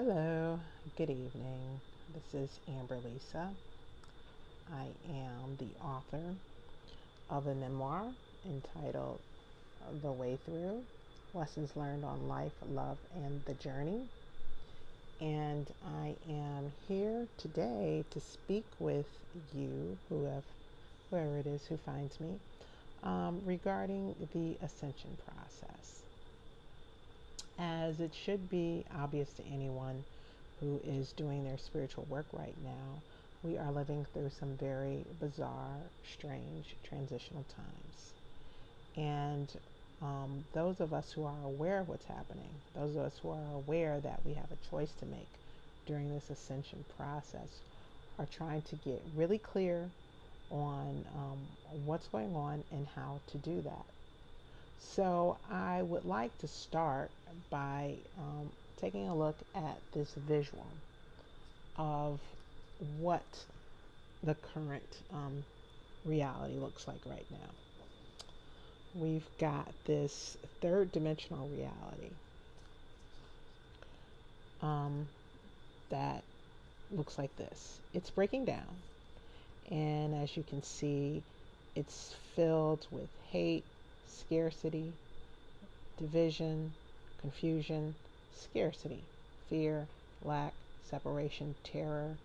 Hello, good evening. This is Amber Lisa. I am the author of a memoir entitled The Way Through Lessons Learned on Life, Love, and the Journey. And I am here today to speak with you, whoever it is who finds me, regarding the ascension process. As it should be obvious to anyone who is doing their spiritual work right now, we are living through some very bizarre, strange, transitional times. And those of us who are aware of what's happening, those of us who are aware that we have a choice to make during this ascension process, are trying to get really clear on what's going on and how to do that. So I would like to start by taking a look at this visual of what the current reality looks like right now. We've got this third dimensional reality that looks like this. It's breaking down, and as you can see, it's filled with hate, scarcity, division, confusion, scarcity, fear, lack, separation, terror.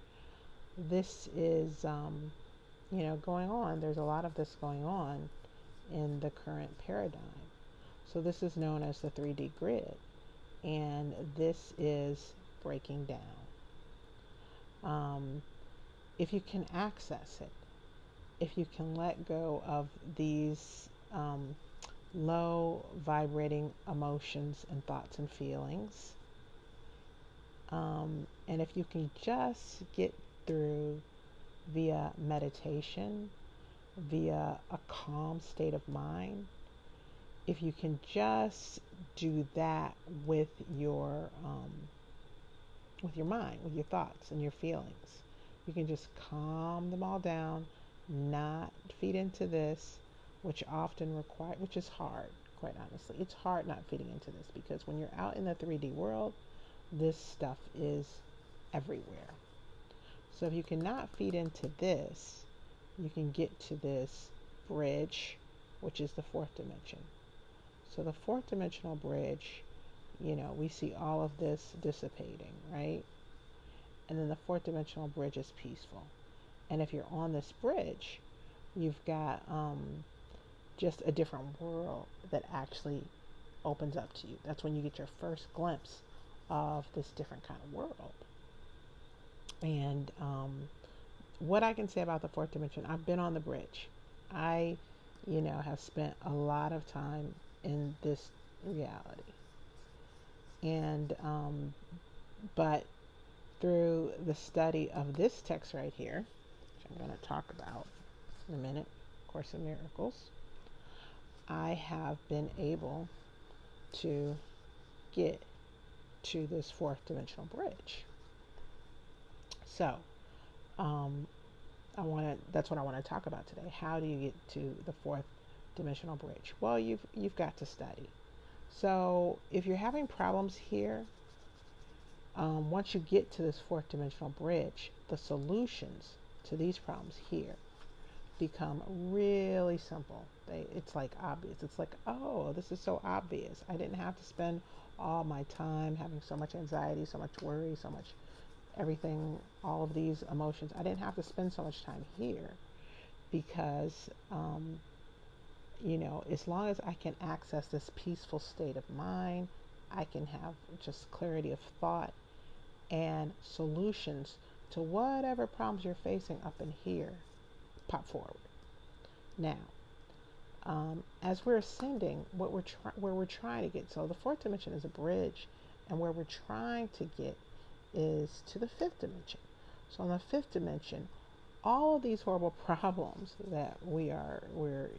This is, going on. There's a lot of this going on in the current paradigm. So this is known as the 3D grid, and this is breaking down. If you can access it, if you can let go of these low vibrating emotions and thoughts and feelings, and if you can just get through via meditation, via a calm state of mind, if you can just do that with your mind, with your thoughts and your feelings, you can just calm them all down, not feed into this, which is hard, quite honestly. It's hard not feeding into this because when you're out in the 3D world, this stuff is everywhere. So if you cannot feed into this, you can get to this bridge, which is the fourth dimension. So the fourth dimensional bridge, we see all of this dissipating, right? And then the fourth dimensional bridge is peaceful. And if you're on this bridge, you've got just a different world that actually opens up to you. That's when you get your first glimpse of this different kind of world. And what I can say about the fourth dimension, I've been on the bridge. I, have spent a lot of time in this reality. And, but through the study of this text right here, which I'm going to talk about in a minute, Course in Miracles, I have been able to get to this fourth dimensional bridge. So, that's what I want to talk about today. How do you get to the fourth dimensional bridge? Well, you've got to study. So if you're having problems here, once you get to this fourth dimensional bridge, the solutions to these problems here become really simple. It's like obvious. It's like, oh, this is so obvious. I didn't have to spend all my time having so much anxiety, so much worry, so much everything, all of these emotions. I didn't have to spend so much time here because, as long as I can access this peaceful state of mind, I can have just clarity of thought and solutions to whatever problems you're facing up in here pop forward. Now, as we're ascending, where we're trying to get, so the fourth dimension is a bridge, and where we're trying to get is to the fifth dimension. So in the fifth dimension, all of these horrible problems that we're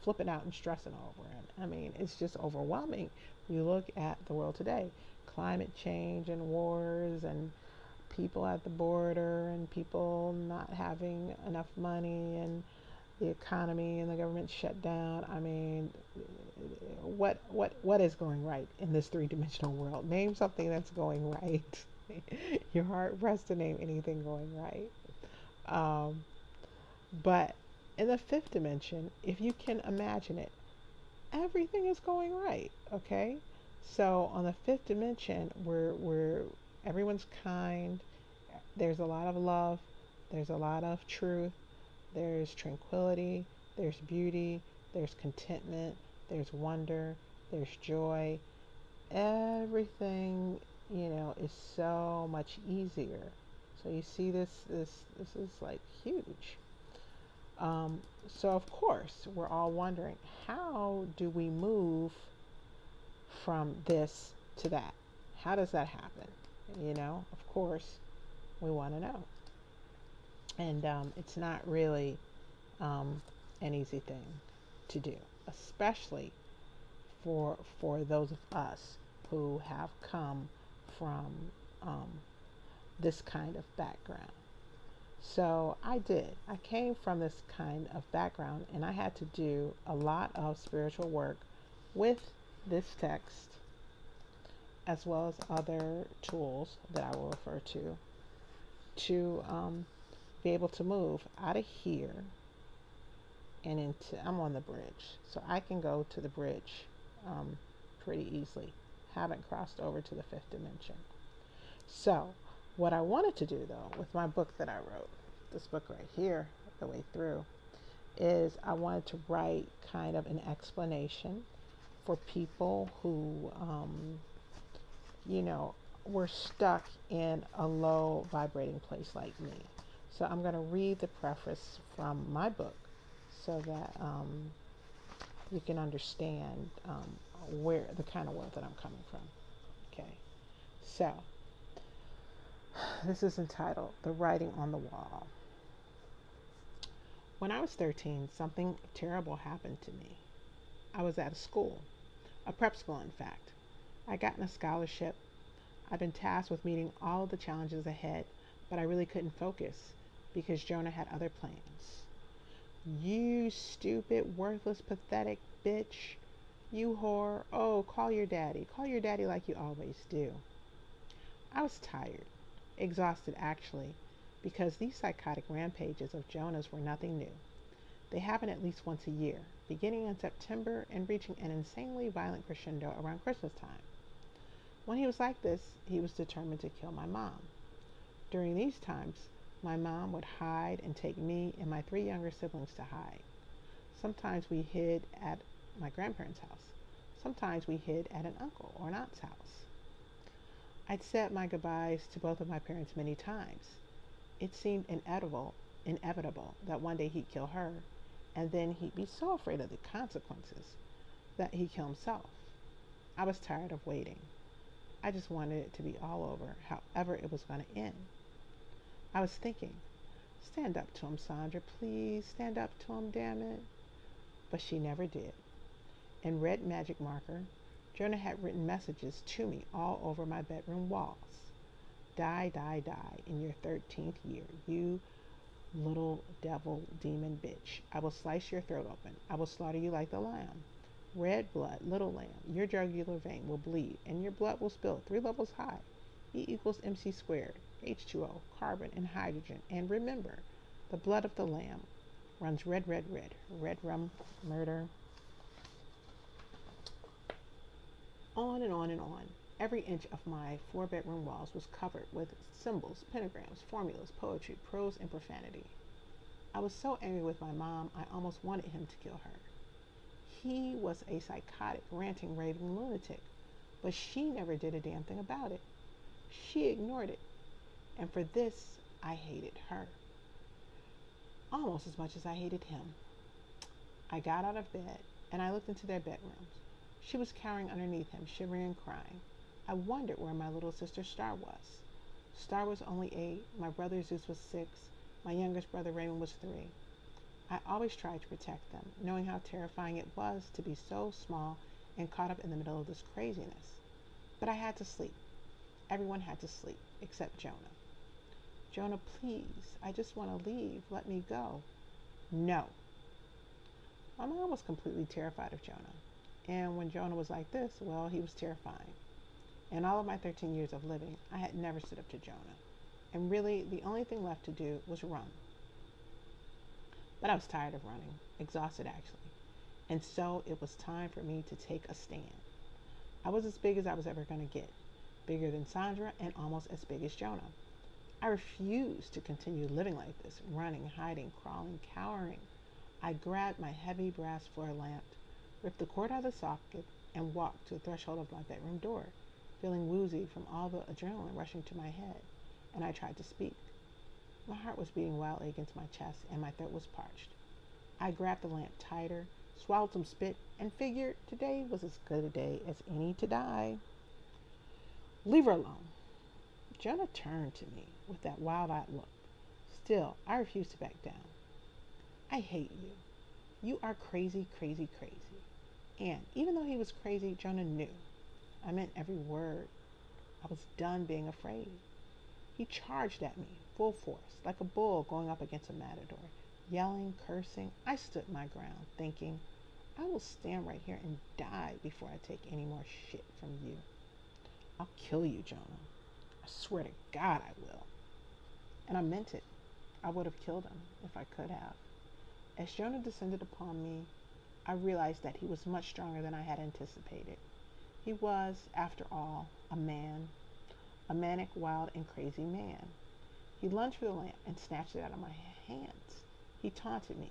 flipping out and stressing over, and I mean, it's just overwhelming. You look at the world today, climate change and wars and people at the border and people not having enough money and the economy and the government shut down. I mean, what is going right in this three-dimensional world? Name something that's going right. You're hard pressed to name anything going right. Um, but in the fifth dimension, if you can imagine it, everything is going right. Okay, so on the fifth dimension, we're everyone's kind. There's a lot of love. There's a lot of truth. There's tranquility. There's beauty. There's contentment. There's wonder. There's joy. Everything, is so much easier. So you see this is like huge. Um, so of course we're all wondering, how do we move from this to that? How does that happen? Of course we want to know. And it's not really um, an easy thing to do, especially for those of us who have come from um, this kind of background. So I did. I came from this kind of background, and I had to do a lot of spiritual work with this text, as well as other tools that I will refer to be able to move out of here and into. I'm on the bridge, so I can go to the bridge um, pretty easily. Haven't crossed over to the fifth dimension. So, what I wanted to do though, with my book that I wrote, this book right here, the way through, is I wanted to write kind of an explanation for people who, were stuck in a low vibrating place like me. So I'm going to read the preface from my book so that you can understand where the kind of world that I'm coming from. Okay, so this is entitled The Writing on the Wall. When I was 13, something terrible happened to me. I was at a school, a prep school, in fact. I'd gotten a scholarship. I'd been tasked with meeting all of the challenges ahead, but I really couldn't focus because Jonah had other plans. You stupid, worthless, pathetic bitch. You whore. Oh, call your daddy. Call your daddy like you always do. I was tired, exhausted actually, because these psychotic rampages of Jonah's were nothing new. They happen at least once a year, beginning in September and reaching an insanely violent crescendo around Christmas time. When he was like this, he was determined to kill my mom. During these times, my mom would hide and take me and my three younger siblings to hide. Sometimes we hid at my grandparents' house. Sometimes we hid at an uncle or an aunt's house. I'd said my goodbyes to both of my parents many times. It seemed inevitable that one day he'd kill her, and then he'd be so afraid of the consequences that he'd kill himself. I was tired of waiting. I just wanted it to be all over, however it was going to end. I was thinking, stand up to him, Sandra, please, stand up to him, damn it. But she never did. In red magic marker, Jonah had written messages to me all over my bedroom walls. Die, die, die in your 13th year, you little devil demon bitch. I will slice your throat open. I will slaughter you like the lamb. Red blood, little lamb, your jugular vein will bleed, and your blood will spill 3 levels high. E equals mc squared, H2O, carbon, and hydrogen. And remember, the blood of the lamb runs red, red, red. Red rum, murder. On and on and on. Every inch of my 4-bedroom walls was covered with symbols, pentagrams, formulas, poetry, prose, and profanity. I was so angry with my mom, I almost wanted him to kill her. He was a psychotic, ranting, raving lunatic, but she never did a damn thing about it. She ignored it, and for this, I hated her. Almost as much as I hated him. I got out of bed, and I looked into their bedrooms. She was cowering underneath him, shivering and crying. I wondered where my little sister Star was. Star was only 8, my brother Zeus was 6, my youngest brother Raymond was 3. I always tried to protect them, knowing how terrifying it was to be so small and caught up in the middle of this craziness. But I had to sleep. Everyone had to sleep, except Jonah. Jonah, please, I just want to leave. Let me go. No. My mom was completely terrified of Jonah. And when Jonah was like this, well, he was terrifying. In all of my 13 years of living, I had never stood up to Jonah. And really, the only thing left to do was run. But I was tired of running, exhausted actually. And so it was time for me to take a stand. I was as big as I was ever going to get, bigger than Sandra and almost as big as Jonah. I refused to continue living like this, running, hiding, crawling, cowering. I grabbed my heavy brass floor lamp, ripped the cord out of the socket, and walked to the threshold of my bedroom door, feeling woozy from all the adrenaline rushing to my head. And I tried to speak. My heart was beating wildly against my chest, and my throat was parched. I grabbed the lamp tighter, swallowed some spit, and figured today was as good a day as any to die. Leave her alone. Jonah turned to me with that wild-eyed look. Still, I refused to back down. I hate you. You are crazy, crazy, crazy. And even though he was crazy, Jonah knew. I meant every word. I was done being afraid. He charged at me, full force, like a bull going up against a matador. Yelling, cursing, I stood my ground, thinking, I will stand right here and die before I take any more shit from you. I'll kill you, Jonah. I swear to God I will. And I meant it. I would have killed him if I could have. As Jonah descended upon me, I realized that he was much stronger than I had anticipated. He was, after all, a man, a manic, wild, and crazy man. He lunged for the lamp and snatched it out of my hands. He taunted me.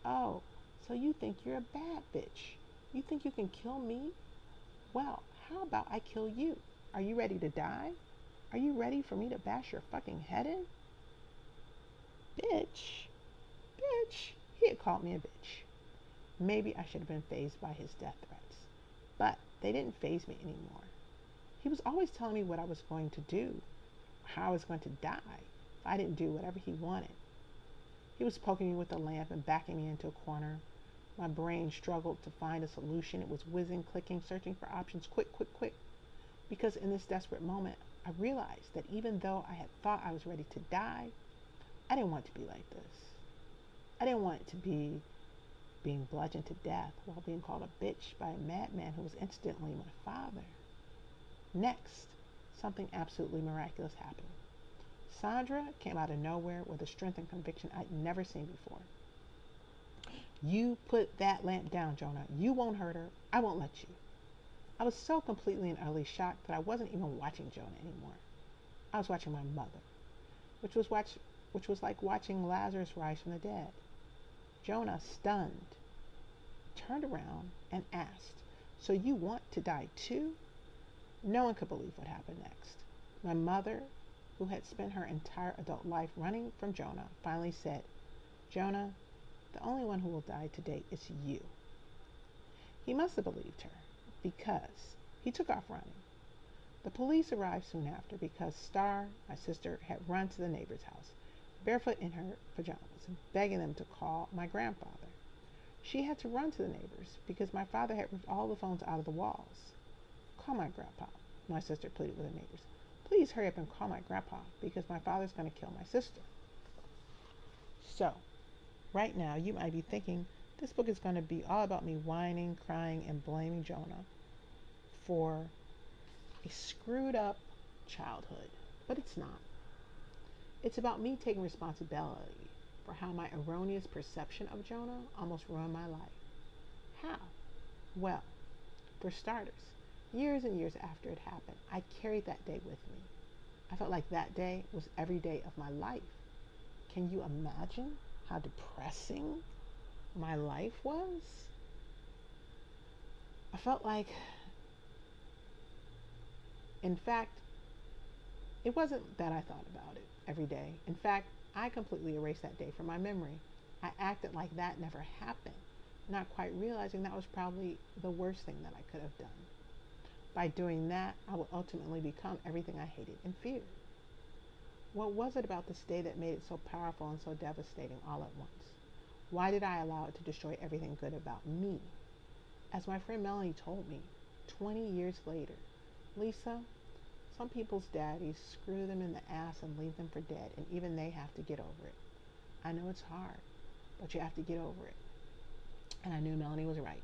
Oh, so you think you're a bad bitch? You think you can kill me? Well, how about I kill you? Are you ready to die? Are you ready for me to bash your fucking head in? Bitch. Bitch. He had called me a bitch. Maybe I should have been fazed by his death threats. But they didn't faze me anymore. He was always telling me what I was going to do, how I was going to die if I didn't do whatever he wanted. He was poking me with the lamp and backing me into a corner. My brain struggled to find a solution. It was whizzing, clicking, searching for options, quick, quick, quick. Because in this desperate moment, I realized that even though I had thought I was ready to die, I didn't want to be like this. I didn't want to be being bludgeoned to death while being called a bitch by a madman who was incidentally my father. Next, something absolutely miraculous happened. Sandra came out of nowhere with a strength and conviction I'd never seen before. You put that lamp down, Jonah. You won't hurt her. I won't let you. I was so completely and utterly shocked that I wasn't even watching Jonah anymore. I was watching my mother, which was like watching Lazarus rise from the dead. Jonah, stunned, turned around and asked, so you want to die too? No one could believe what happened next. My mother, who had spent her entire adult life running from Jonah, finally said, Jonah, the only one who will die today is you. He must have believed her, because he took off running. The police arrived soon after because Star, my sister, had run to the neighbor's house, barefoot in her pajamas, begging them to call my grandfather. She had to run to the neighbors because my father had ripped all the phones out of the walls. Call my grandpa, my sister pleaded with the neighbors. Please hurry up and call my grandpa because my father's going to kill my sister. So, right now you might be thinking this book is going to be all about me whining, crying, and blaming Jonah for a screwed up childhood, but it's not. It's about me taking responsibility for how my erroneous perception of Jonah almost ruined my life. How? Well, for starters, years and years after it happened, I carried that day with me. I felt like that day was every day of my life. Can you imagine how depressing my life was? I felt like, in fact, it wasn't that I thought about it every day. In fact, I completely erased that day from my memory. I acted like that never happened, not quite realizing that was probably the worst thing that I could have done. By doing that, I would ultimately become everything I hated and feared. What was it about this day that made it so powerful and so devastating all at once? Why did I allow it to destroy everything good about me? As my friend Melanie told me 20 years later, Lisa, some people's daddies screw them in the ass and leave them for dead, and even they have to get over it. I know it's hard, but you have to get over it. And I knew Melanie was right.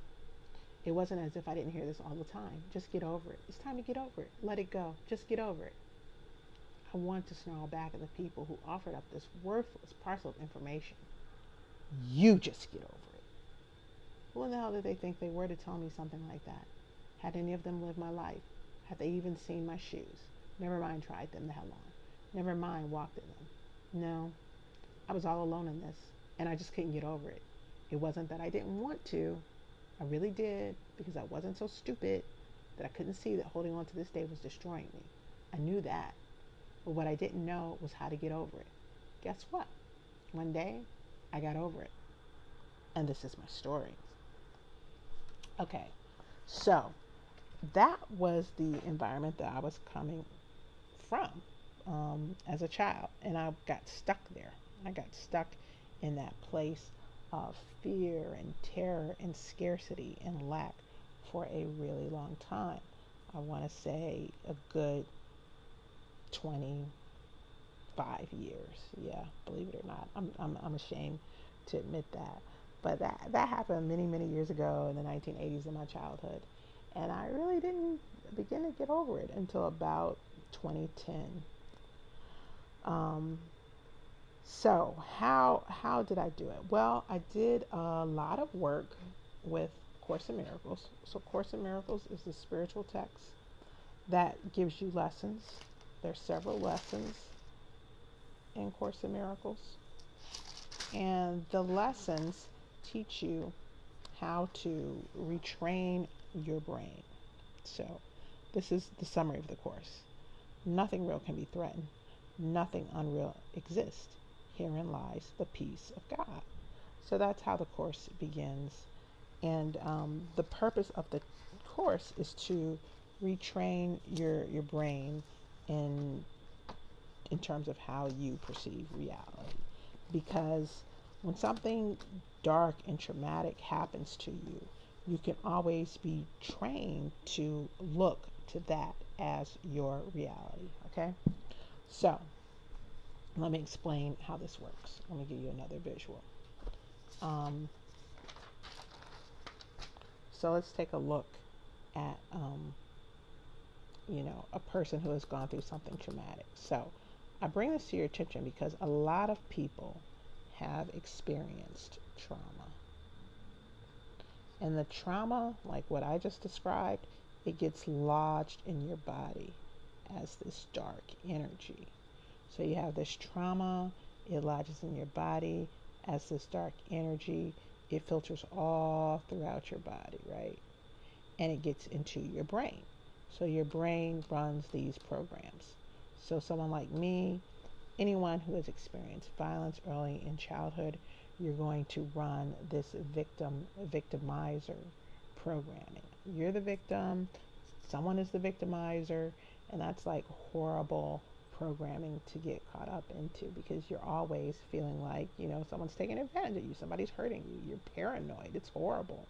It wasn't as if I didn't hear this all the time. Just get over it. It's time to get over it. Let it go. Just get over it. I wanted to snarl back at the people who offered up this worthless parcel of information. You just get over it. Who in the hell did they think they were to tell me something like that? Had any of them lived my life? Had they even seen my shoes? Never mind tried them the hell on. Never mind walked in them. No, I was all alone in this, and I just couldn't get over it. It wasn't that I didn't want to. I really did, because I wasn't so stupid that I couldn't see that holding on to this day was destroying me. I knew that, but what I didn't know was how to get over it. Guess what? One day, I got over it. And this is my story. Okay, so that was the environment that I was coming from as a child, and I got stuck there. I got stuck in that place of fear and terror and scarcity and lack for a really long time. I want to say a good 25 years. Yeah, believe it or not, I'm ashamed to admit that, but that happened many years ago in the 1980s in my childhood, and I really didn't begin to get over it until about 2010. Um, so how did I do it? Well, I did a lot of work with Course in Miracles. So Course in Miracles is the spiritual text that gives you lessons. There's several lessons in Course in Miracles, and the lessons teach you how to retrain your brain. So this is the summary of the course. Nothing real can be threatened. Nothing unreal exists. Herein lies the peace of God. So that's how the course begins. And the purpose of the course is to retrain your brain in terms of how you perceive reality. Because when something dark and traumatic happens to you, you can always be trained to look to that as your reality. Okay? So let me explain how this works. Let me give you another visual. So let's take a look at, a person who has gone through something traumatic. So I bring this to your attention because a lot of people have experienced trauma. And the trauma, like what I just described, it gets lodged in your body as this dark energy. So you have this trauma, it lodges in your body as this dark energy. It filters all throughout your body, right? And it gets into your brain. So your brain runs these programs. So someone like me, anyone who has experienced violence early in childhood, you're going to run this victimizer programming. You're the victim, someone is the victimizer, and that's like horrible programming to get caught up into, because you're always feeling like, someone's taking advantage of you, somebody's hurting you, you're paranoid, it's horrible.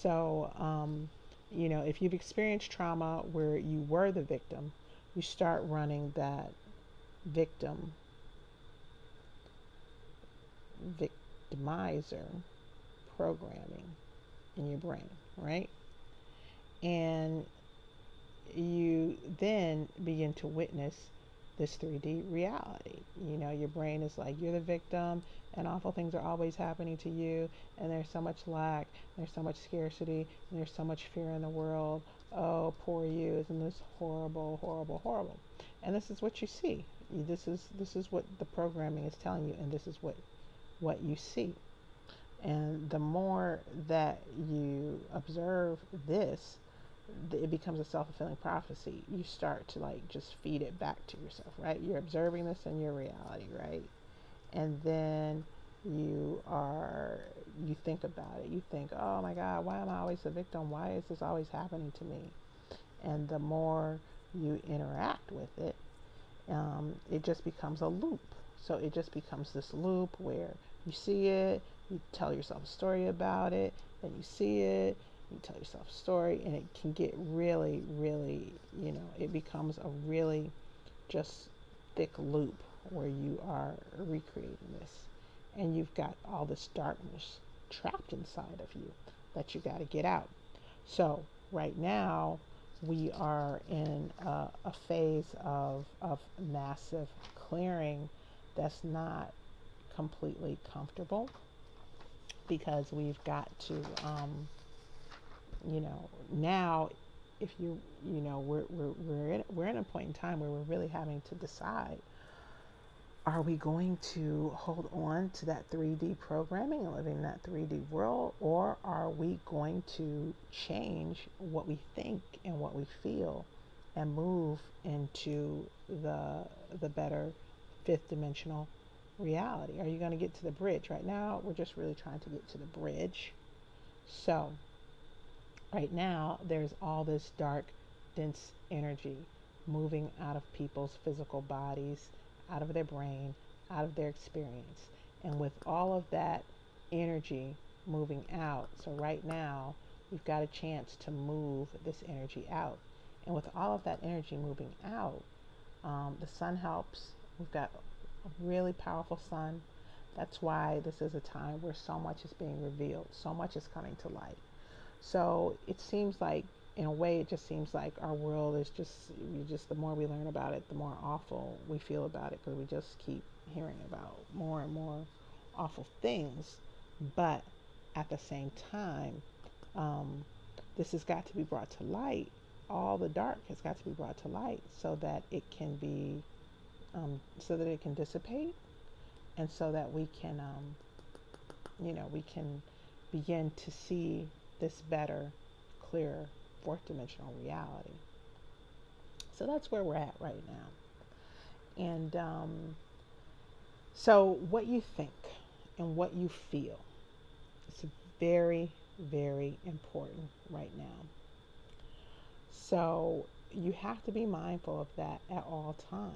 So, if you've experienced trauma where you were the victim, you start running that victimizer programming in your brain, right? And you then begin to witness this 3D reality. Your brain is like, you're the victim and awful things are always happening to you, and there's so much lack, there's so much scarcity, and there's so much fear in the world. Oh, poor you, isn't this horrible? And this is what you see. This is what the programming is telling you, and this is what you see. And the more that you observe this, it becomes a self-fulfilling prophecy. You start to just feed it back to yourself, right? You're observing this in your reality, right? And then you think about it. You think, oh my God, why am I always the victim? Why is this always happening to me? And the more you interact with it, it just becomes a loop. So it just becomes this loop where you see it, you tell yourself a story about it, then you see it, you tell yourself a story, and it can get really, it becomes a really just thick loop where you are recreating this. And you've got all this darkness trapped inside of you that you got to get out. So right now, we are in a phase of massive clearing that's not completely comfortable because we've got to, now if we're in a point in time where we're really having to decide, are we going to hold on to that 3D programming and living in that 3D world, or are we going to change what we think and what we feel and move into the better fifth dimensional reality? Are you going to get to the bridge? Right now, we're just really trying to get to the bridge. So, right now, there's all this dark, dense energy moving out of people's physical bodies, out of their brain, out of their experience. And with all of that energy moving out, so right now, we've got a chance to move this energy out. And with all of that energy moving out, the sun helps. We've got a really powerful sun. That's why this is a time where so much is being revealed, so much is coming to light. So it seems like, in a way, it just seems like our world is just the more we learn about it, the more awful we feel about it, because we just keep hearing about more and more awful things. But at the same time, um, this has got to be brought to light. All the dark has got to be brought to light so that it can be, so that it can dissipate, and so that we can begin to see this better, clearer, fourth dimensional reality. So that's where we're at right now. And so, what you think and what you feel is very, very important right now. So, you have to be mindful of that at all times.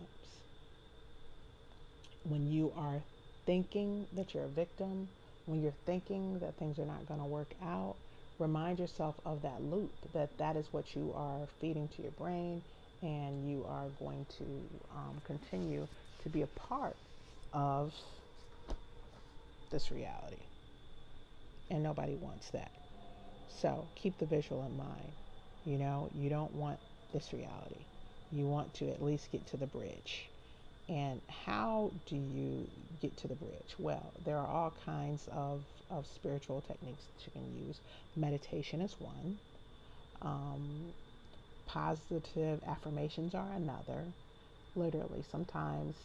When you are thinking that you're a victim, when you're thinking that things are not going to work out, remind yourself of that loop, that that is what you are feeding to your brain, and you are going to continue to be a part of this reality. And nobody wants that. So keep the visual in mind. You don't want this reality. You want to at least get to the bridge. And how do you get to the bridge? Well, there are all kinds of spiritual techniques that you can use. Meditation is one. Um, Positive affirmations are another. Literally, sometimes,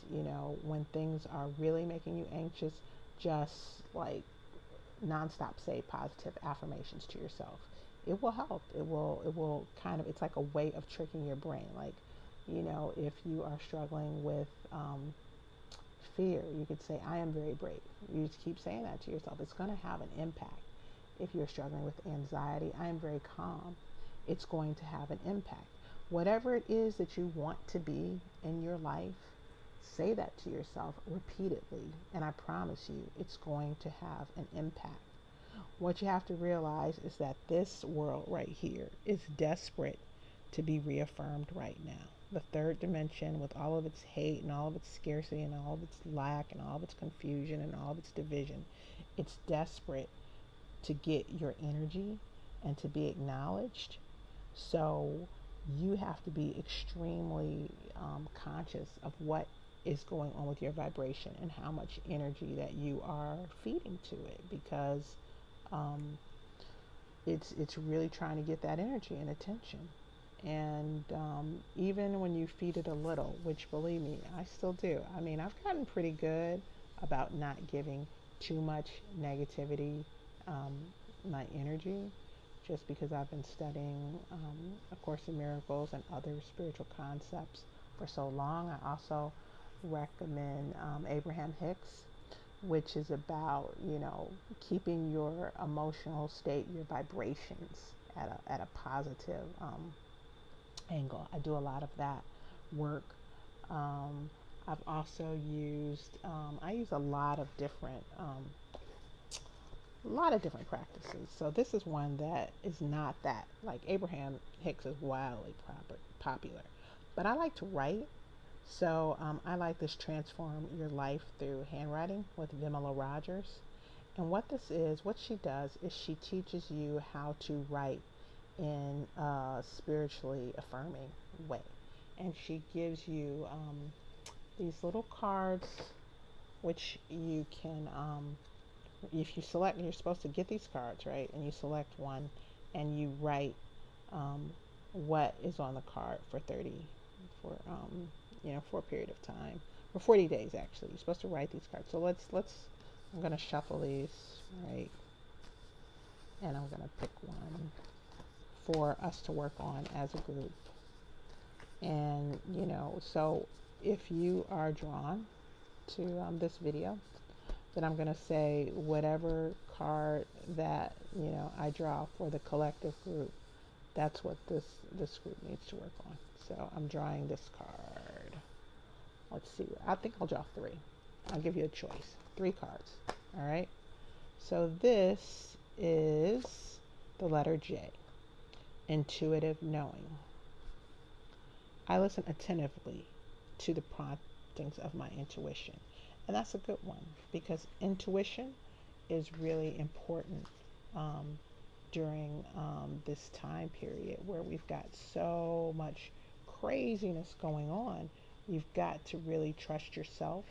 when things are really making you anxious, just like nonstop say positive affirmations to yourself. It will help. It will kind of, it's like a way of tricking your brain. Like, if you are struggling with fear, you could say, I am very brave. You just keep saying that to yourself. It's going to have an impact. If you're struggling with anxiety, I am very calm. It's going to have an impact. Whatever it is that you want to be in your life, say that to yourself repeatedly, and I promise you it's going to have an impact. What you have to realize is that this world right here is desperate to be reaffirmed right now. The third dimension, with all of its hate and all of its scarcity and all of its lack and all of its confusion and all of its division, it's desperate to get your energy and to be acknowledged. So you have to be extremely conscious of what is going on with your vibration and how much energy that you are feeding to it, because um, it's really trying to get that energy and attention. And even when you feed it a little, which, believe me, I still do. I mean, I've gotten pretty good about not giving too much negativity um, my energy, just because I've been studying A Course in Miracles and other spiritual concepts for so long. I also recommend Abraham Hicks, which is about, keeping your emotional state, your vibrations at a positive angle. I do a lot of that work. Um, I've also I use a lot of different practices. So this is one that is not that, like Abraham Hicks is wildly popular, but I like to write. So I like this Transform Your Life Through Handwriting with Vimala Rogers. And what she does is she teaches you how to write in a spiritually affirming way. And she gives you these little cards, which you can, if you select, you're supposed to get these cards, right? And you select one and you write um, what is on the card for 30, for, for a period of time, for 40 days actually. You're supposed to write these cards. So I'm going to shuffle these, right? And I'm going to pick one for us to work on as a group. And, so if you are drawn to this video, then I'm going to say whatever card that, I draw for the collective group, that's what this group needs to work on. So I'm drawing this card. Let's see. I think I'll draw 3. I'll give you a choice. 3 cards. All right. So this is the letter J, intuitive knowing. I listen attentively to the promptings of my intuition. And that's a good one because intuition is really important during this time period where we've got so much craziness going on. You've got to really trust yourself.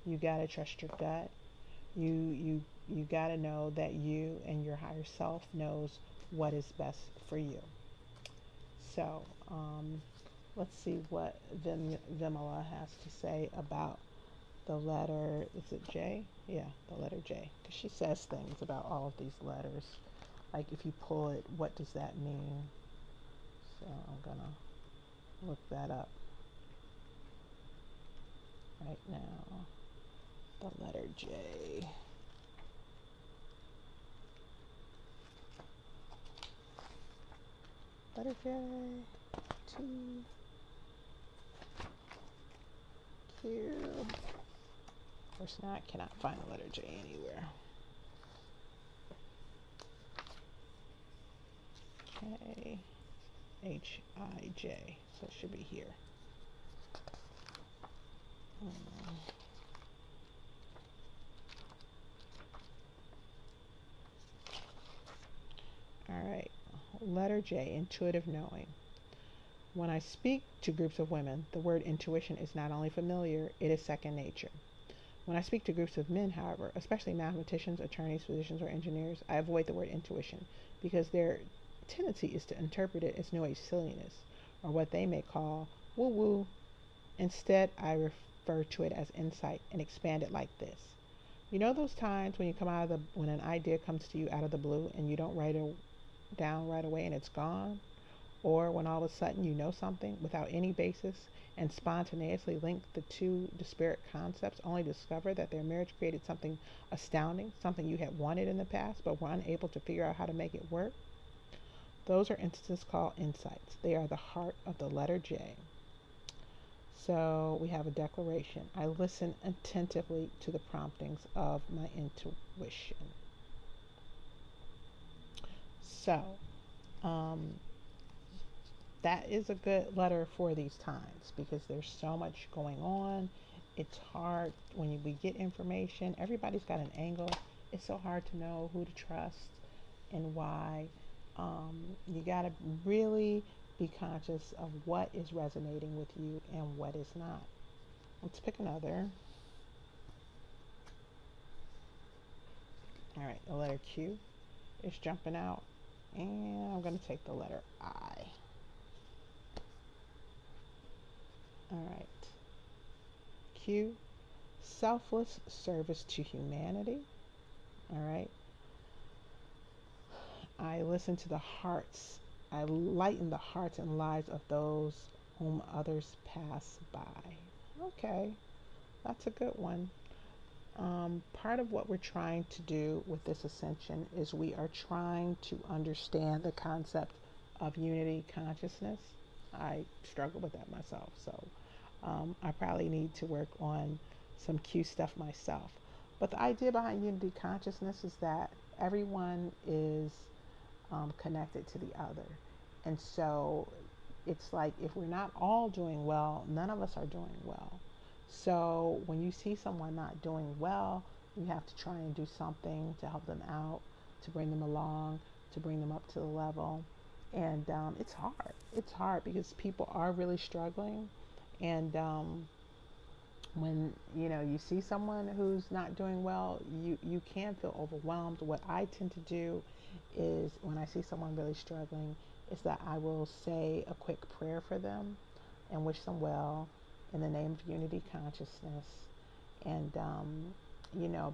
You got to trust your gut. You got to know that you and your higher self knows what is best for you. So let's see what Vimala has to say about the letter. Is it J? Yeah, the letter J. Because she says things about all of these letters. Like if you pull it, what does that mean? So I'm going to look that up right now. The letter J. Letter J. T. Q. Of course not. I cannot find the letter J anywhere. K. H. I. J. So it should be here. All right. Letter J. Intuitive knowing. When I speak to groups of women, the word intuition is not only familiar, it is second nature. When I speak to groups of men, however, especially mathematicians, attorneys, physicians, or engineers, I avoid the word intuition because their tendency is to interpret it as New Age silliness or what they may call woo-woo. Instead, I refer to it as insight and expand it like this. You know those times when when an idea comes to you out of the blue and you don't write it down right away and it's gone? Or when all of a sudden you know something without any basis and spontaneously link the two disparate concepts, only to discover that their marriage created something astounding, something you had wanted in the past but were unable to figure out how to make it work? Those are instances called insights. They are the heart of the letter J. So we have a declaration. I listen attentively to the promptings of my intuition. So, that is a good letter for these times because there's so much going on. It's hard when we get information. Everybody's got an angle. It's so hard to know who to trust and why. You got to really be conscious of what is resonating with you and what is not. Let's pick another. All right, the letter Q is jumping out, and I'm going to take the letter I. All right. Q, selfless service to humanity. All right. I listen to the hearts. I lighten the hearts and lives of those whom others pass by. Okay, that's a good one. Part of what we're trying to do with this ascension is we are trying to understand the concept of unity consciousness. I struggle with that myself, so I probably need to work on some Q stuff myself. But the idea behind unity consciousness is that everyone is connected to the other. And so it's like if we're not all doing well, none of us are doing well. So when you see someone not doing well, you have to try and do something to help them out, to bring them along, to bring them up to the level. And it's hard. It's hard because people are really struggling, and when you see someone who's not doing well, you can feel overwhelmed. What I tend to do is when I see someone really struggling, is that I will say a quick prayer for them and wish them well in the name of unity consciousness. And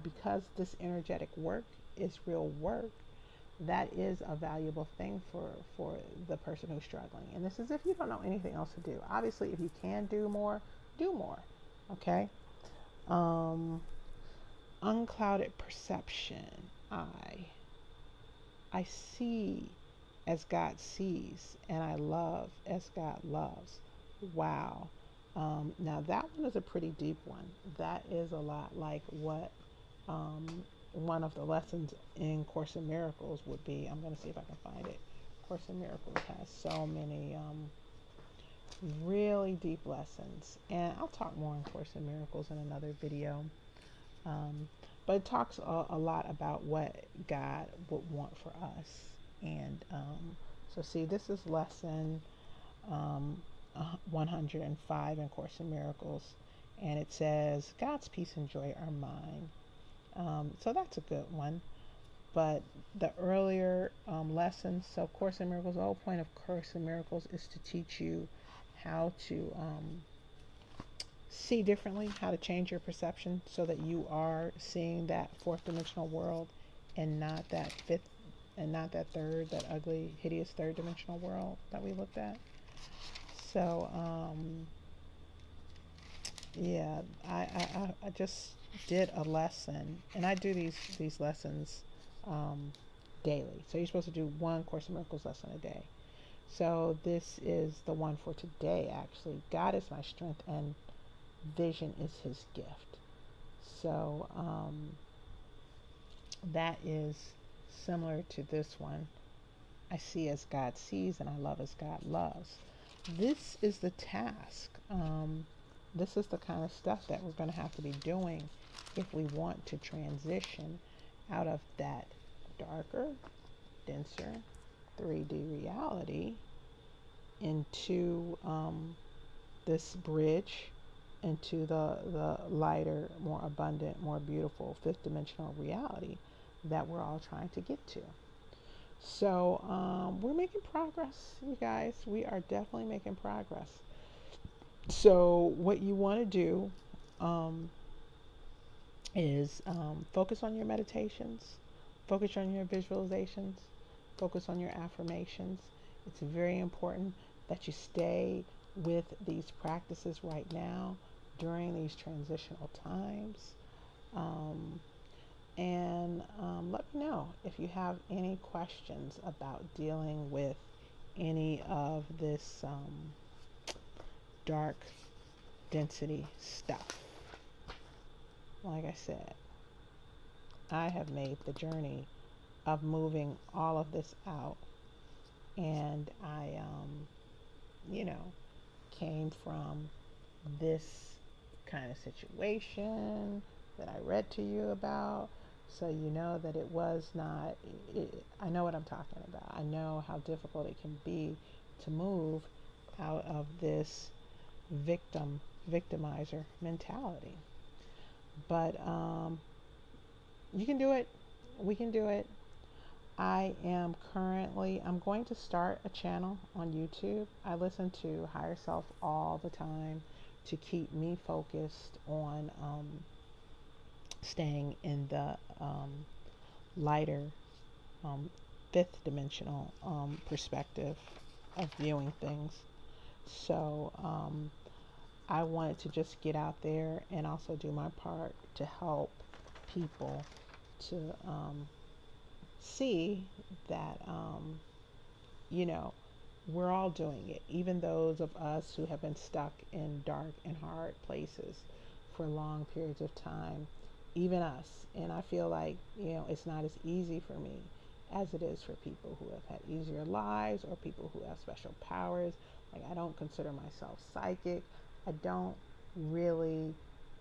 because this energetic work is real work, that is a valuable thing for the person who's struggling. And this is if you don't know anything else to do. Obviously, if you can do more, do more. Okay. Um, Unclouded perception. I I see as God sees, and I love as God loves. Wow. Now that one is a pretty deep one. That is a lot like what um, one of the lessons in Course in Miracles would be. I'm going to see if I can find it. Course in Miracles has so many really deep lessons, and I'll talk more on Course in Miracles in another video. Um, but it talks a lot about what God would want for us. And so, see, this is lesson um, 105 in Course in Miracles. And it says, God's peace and joy are mine. So that's a good one. But the earlier lessons, so Course in Miracles, the whole point of Course in Miracles is to teach you how to see differently, how to change your perception so that you are seeing that fourth dimensional world and not that fifth and not that third, that ugly, hideous third dimensional world that we looked at. So, yeah, I just did a lesson, and I do these lessons um, daily. So you're supposed to do one Course in Miracles lesson a day. So this is the one for today, actually. God is my strength, and vision is his gift. So that is similar to this one. I see as God sees, and I love as God loves. This is the task. This is the kind of stuff that we're going to have to be doing if we want to transition out of that darker, denser 3D reality into this bridge into the lighter, more abundant, more beautiful fifth dimensional reality that we're all trying to get to. So we're making progress, you guys. We are definitely making progress. So what you want to do um, is focus on your meditations, focus on your visualizations, focus on your affirmations. It's very important that you stay with these practices right now during these transitional times. Um, and let me know if you have any questions about dealing with any of this dark density stuff. Like I said, I have made the journey of moving all of this out, and I, you know, came from this kind of situation that I read to you about. So you know that it was not, I know what I'm talking about. I know how difficult it can be to move out of this victimizer mentality. But you can do it. We can do it. I'm going to start a channel on YouTube. I listen to Higher Self all the time to keep me focused on staying in the lighter fifth dimensional perspective of viewing things. So I wanted to just get out there and also do my part to help people to see that, you know, we're all doing it, even those of us who have been stuck in dark and hard places for long periods of time, even us. And I feel like, it's not as easy for me as it is for people who have had easier lives or people who have special powers. Like, I don't consider myself psychic. I don't really,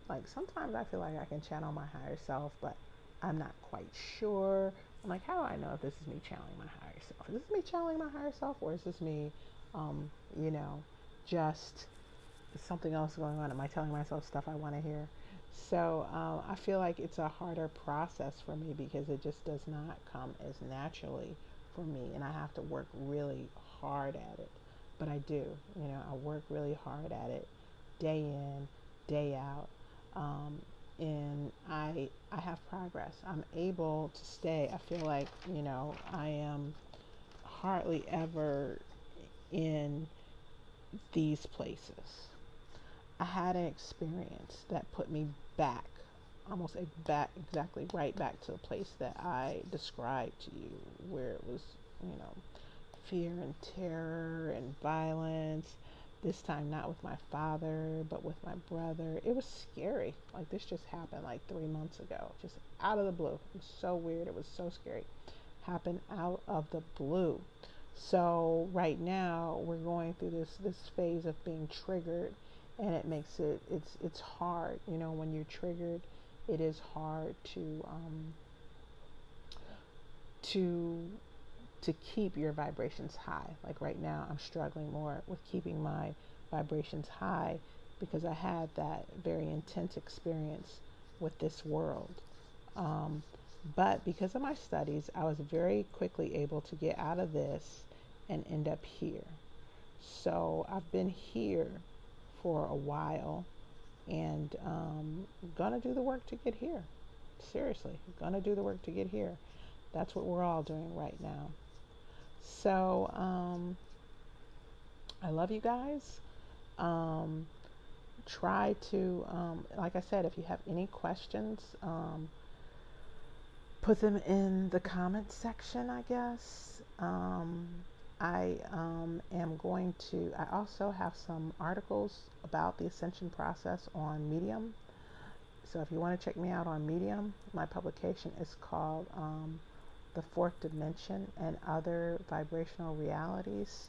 like, sometimes I feel like I can channel my higher self, but I'm not quite sure. I'm like, how do I know if this is me channeling my higher self? Is this me channeling my higher self, or is this me, um, you know, just something else going on? Am I telling myself stuff I want to hear? So I feel like it's a harder process for me because it just does not come as naturally for me, and I have to work really hard at it. But I do, I work really hard at it, day in, day out, and I have progress. I'm able to stay. I feel like I am hardly ever in these places. I had an experience that put me back, almost back, exactly right back to the place that I described to you, where it was, you know, fear and terror and violence. This time, not with my father, but with my brother. It was scary. Like, this just happened like 3 months ago, just out of the blue. It was so weird. It was so scary. Happened out of the blue. So right now we're going through this phase of being triggered, and it makes it's hard. When you're triggered, it is hard to to keep your vibrations high. Like right now, I'm struggling more with keeping my vibrations high because I had that very intense experience with this world. Um, but because of my studies, I was very quickly able to get out of this and end up here. So I've been here for a while, and gonna do the work to get here. Seriously, gonna do the work to get here. That's what we're all doing right now. So I love you guys. Um, Try to, like I said, if you have any questions, put them in the comments section, I guess. I am going to, I also have some articles about the ascension process on Medium. So if you want to check me out on Medium, my publication is called The Fourth Dimension and Other Vibrational Realities.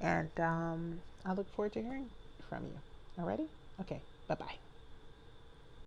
And I look forward to hearing from you. Alrighty? Okay. Bye bye.